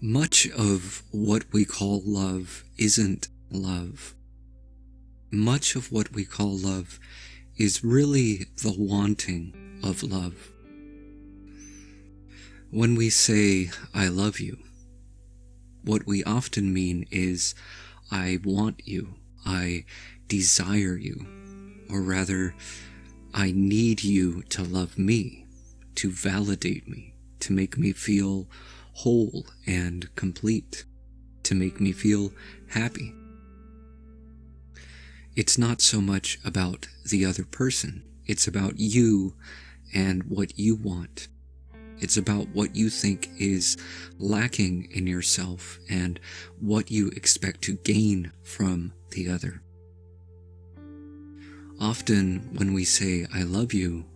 Much of what we call love isn't love. Much of what we call love is really the wanting of love. When we say, "I love you," what we often mean is, "I want you, I desire you," or rather, "I need you to love me, to validate me, to make me feel whole and complete, to make me feel happy." It's not so much about the other person, it's about you and what you want. It's about what you think is lacking in yourself and what you expect to gain from the other. Often when we say, "I love you,"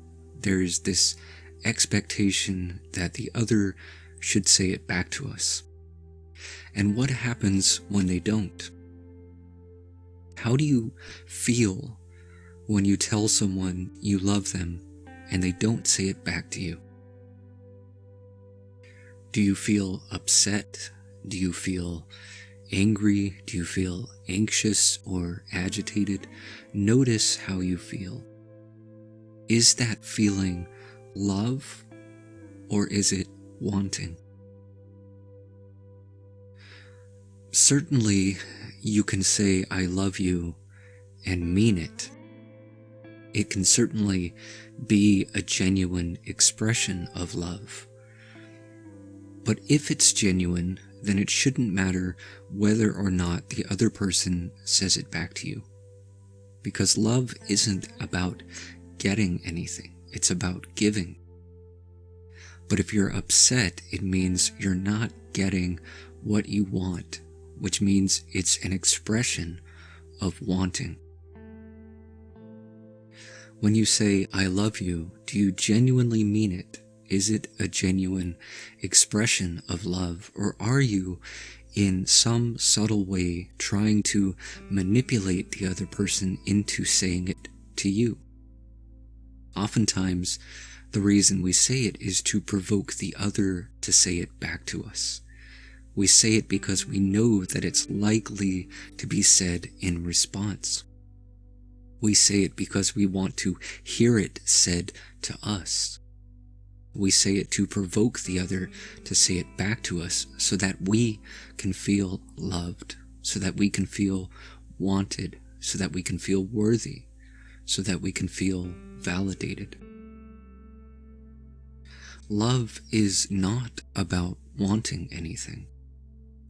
there's this expectation that the other should say it back to us. And what happens when they don't? How do you feel when you tell someone you love them and they don't say it back to you? Do you feel upset? Do you feel angry? Do you feel anxious or agitated? Notice how you feel. Is that feeling love or is it wanting? Certainly, you can say, "I love you," and mean it. It can certainly be a genuine expression of love. But if it's genuine, then it shouldn't matter whether or not the other person says it back to you. Because love isn't about getting anything, it's about giving. But if you're upset, it means you're not getting what you want, which means it's an expression of wanting. When you say, "I love you," do you genuinely mean it? Is it a genuine expression of love, or are you, in some subtle way, trying to manipulate the other person into saying it to you? Oftentimes, the reason we say it is to provoke the other to say it back to us. We say it because we know that it's likely to be said in response. We say it because we want to hear it said to us. We say it to provoke the other to say it back to us so that we can feel loved, so that we can feel wanted, so that we can feel worthy, so that we can feel validated. Love is not about wanting anything.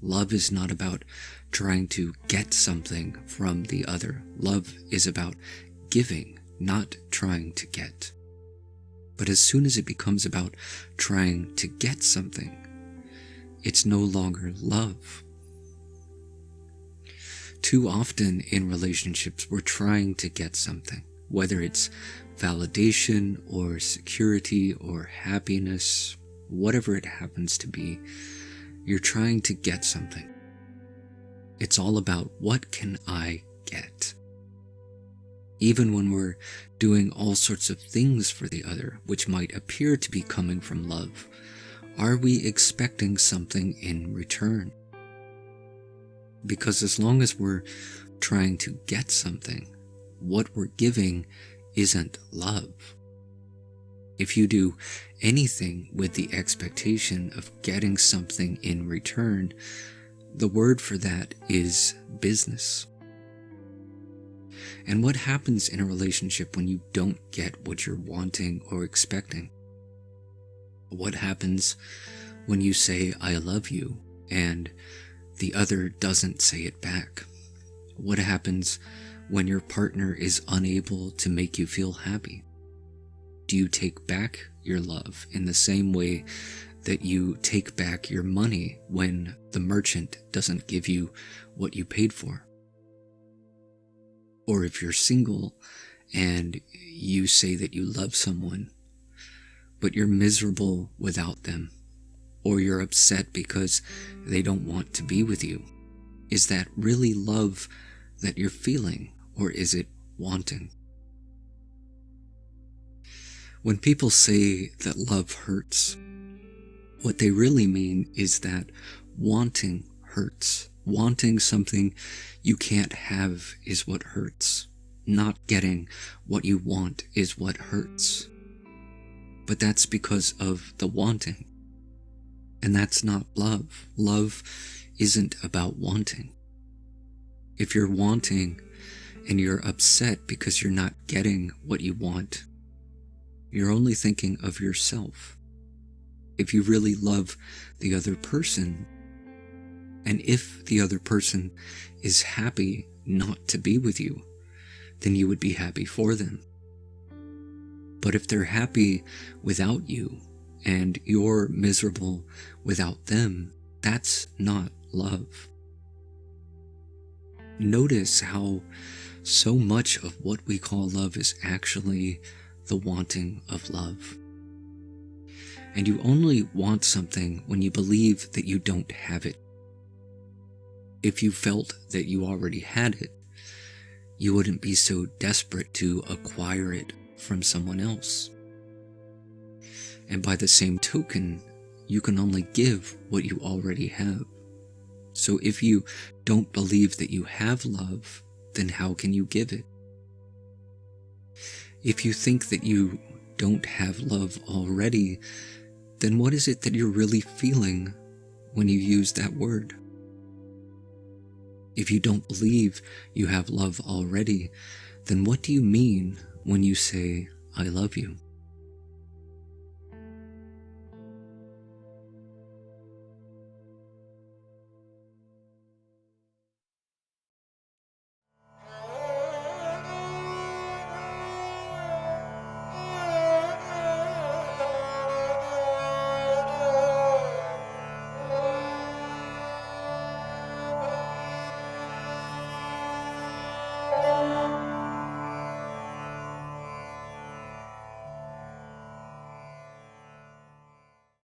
Love is not about trying to get something from the other. Love is about giving, not trying to get. But as soon as it becomes about trying to get something, it's no longer love. Too often in relationships, we're trying to get something, whether it's validation or security or happiness, whatever it happens to be. You're trying to get something. It's all about, what can I get? Even when we're doing all sorts of things for the other, which might appear to be coming from love, are we expecting something in return? Because as long as we're trying to get something, what we're giving isn't love. If you do anything with the expectation of getting something in return, the word for that is business. And what happens in a relationship when you don't get what you're wanting or expecting? What happens when you say, "I love you," and the other doesn't say it back? What happens when your partner is unable to make you feel happy? Do you take back your love in the same way that you take back your money when the merchant doesn't give you what you paid for? Or if you're single and you say that you love someone, but you're miserable without them, or you're upset because they don't want to be with you, is that really love that you're feeling, or is it wanting? When people say that love hurts, what they really mean is that wanting hurts. Wanting something you can't have is what hurts. Not getting what you want is what hurts. But that's because of the wanting. And that's not love. Love isn't about wanting. If you're wanting and you're upset because you're not getting what you want, you're only thinking of yourself. If you really love the other person, and if the other person is happy not to be with you, then you would be happy for them. But if they're happy without you, and you're miserable without them, that's not love. Notice how so much of what we call love is actually the wanting of love. And you only want something when you believe that you don't have it. If you felt that you already had it, you wouldn't be so desperate to acquire it from someone else. And by the same token, you can only give what you already have. So if you don't believe that you have love, then how can you give it? If you think that you don't have love already, then what is it that you're really feeling when you use that word? If you don't believe you have love already, then what do you mean when you say, I love you?